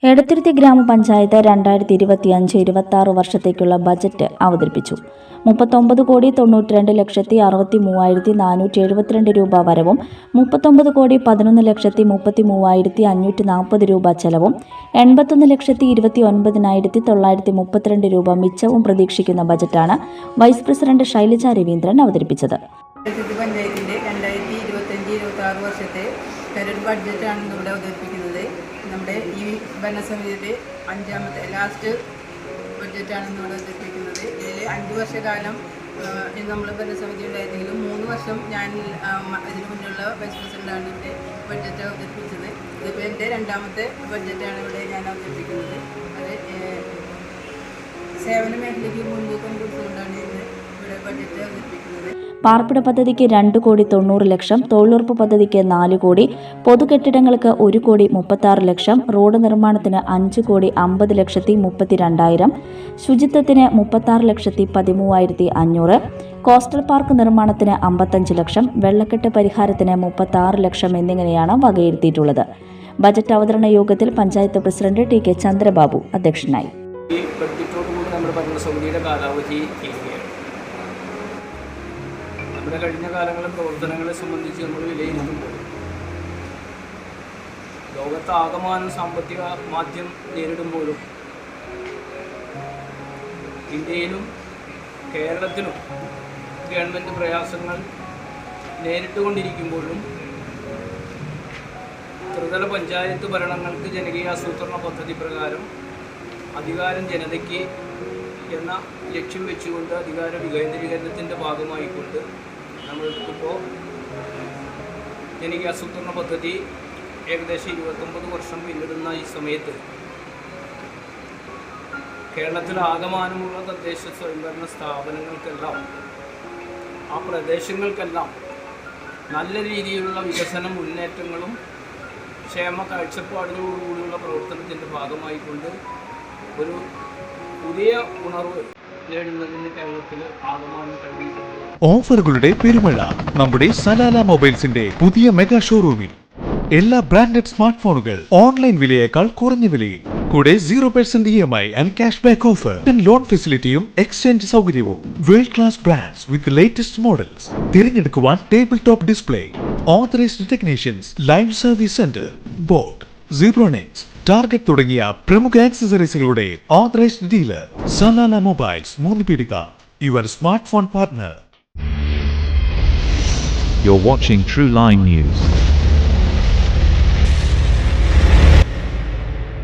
എടത്തുരുത്തി ഗ്രാമപഞ്ചായത്ത് 2025-26 വർഷത്തേക്കുള്ള ബജറ്റ് അവതരിപ്പിച്ചു. 39,92,63,472 രൂപ വരവും 39,11,33,540 രൂപ ചെലവും 81,29,932 രൂപ മിച്ചവും പ്രതീക്ഷിക്കുന്ന ബജറ്റാണ് വൈസ് പ്രസിഡന്റ് ശൈലജ രവീന്ദ്രൻ അവതരിപ്പിച്ചത്. പഞ്ചായത്തിന്റെ 2025-26 വർഷത്തെ കരട് ബഡ്ജറ്റാണ് ഇവിടെ അവതരിപ്പിക്കുന്നത്. നമ്മുടെ ഈ ഭരണസമിതിയുടെ ലാസ്റ്റ് ബഡ്ജറ്റാണ് ഇവിടെ അവതരിപ്പിക്കുന്നത്. ഇതിൽ 5 വർഷക്കാലം നമ്മൾ ഭരണസമിതി ഉണ്ടായിരുന്നെങ്കിലും 3 വർഷം ഞാൻ ഇതിനു മുന്നുള്ള വൈസ് പ്രസിഡന്റാണ് ഇവിടെ ബഡ്ജറ്റ് അവതരിപ്പിച്ചത്. ഇതിപ്പോൾ എൻ്റെ 2ാമത്തെ ബഡ്ജറ്റാണ് ഇവിടെ ഞാൻ അവതരിപ്പിക്കുന്നത്. അത് സേവന മേഖലയ്ക്ക് മുൻതൂക്കം കൊടുത്തുകൊണ്ടാണ് ഇവിടെ ബഡ്ജറ്റ് അവതരിപ്പിക്കുന്നത്. പാർപ്പിട പദ്ധതിക്ക് 2,90,00,000, തൊഴിലുറപ്പ് പദ്ധതിക്ക് 4 കോടി, പൊതുകെട്ടിടങ്ങൾക്ക് 1,36,00,000, റോഡ് നിർമ്മാണത്തിന് 5,50,32,000, ശുചിത്വത്തിന് 36,13,500, കോസ്റ്റൽ പാർക്ക് നിർമ്മാണത്തിന് 55 ലക്ഷം, വെള്ളക്കെട്ട് പരിഹാരത്തിന് 36 ലക്ഷം എന്നിങ്ങനെയാണ് വകയിരുത്തിയിട്ടുള്ളത്. ബജറ്റ് അവതരണ യോഗത്തിൽ panchayat president T K Chandrababu അധ്യക്ഷനായി. നമ്മുടെ കഴിഞ്ഞ കാലങ്ങളിലെ പ്രവർത്തനങ്ങളെ സംബന്ധിച്ച് നമ്മൾ വിലയിരുത്തുമ്പോൾ ലോകത്താകമാനം സാമ്പത്തിക മാന്ദ്യം നേരിടുമ്പോഴും ഇന്ത്യയിലും കേരളത്തിലും ഗവൺമെൻറ് പ്രയാസങ്ങൾ നേരിട്ടുകൊണ്ടിരിക്കുമ്പോഴും ത്രിതല പഞ്ചായത്ത് ഭരണങ്ങൾക്ക് ജനകീയ ആസൂത്രണ പദ്ധതി പ്രകാരം അധികാരം ജനതയ്ക്ക് എന്ന ലക്ഷ്യം വെച്ചുകൊണ്ട് അധികാര വികേന്ദ്രീകരണത്തിൻ്റെ ഭാഗമായിക്കൊണ്ട് നമ്മൾക്കിപ്പോൾ ജനകീയ ആസൂത്രണ പദ്ധതി ഏകദേശം 29 വർഷം പിന്നിടുന്ന ഈ സമയത്ത് കേരളത്തിൽ ആകമാനമുള്ള തദ്ദേശ സ്വയംഭരണ സ്ഥാപനങ്ങൾക്കെല്ലാം ആ പ്രദേശങ്ങൾക്കെല്ലാം നല്ല രീതിയിലുള്ള വികസന മുന്നേറ്റങ്ങളും ക്ഷേമ കാഴ്ചപ്പാടുകളോടുകൂടിയുള്ള പ്രവർത്തനത്തിൻ്റെ ഭാഗമായിക്കൊണ്ട് ഒരു പുതിയ ഉണർവ് നേടുന്നതിന് കേരളത്തിൽ ആകമാനം കഴിഞ്ഞിട്ടുണ്ട്. ഓഫറുകളുടെ പെരുമഴ നമ്മുടെ സലാല മൊബൈൽസിന്റെ പുതിയ മെഗാ ഷോറൂമിൽ. എല്ലാ ബ്രാൻഡഡ് സ്മാർട്ട് ഫോണുകൾ ഓൺലൈൻ വിലയേക്കാൾ കുറഞ്ഞ വിലയിൽ, കൂടെ 0% EMI and cash back offer, loan ഫെസിലിറ്റിയും എക്സ്ചേഞ്ച് സൗകര്യവും. World class brands with latest models. തിരഞ്ഞെടുക്കുവാൻ table top display, authorised technicians, live service centre, boat, Zebronics, target തുടങ്ങിയ പ്രമുഖ ആക്സസറീസുകളുടെ authorised dealer Salala mobiles, Moonnupeedika, your smart phone partner. You're watching True Line News.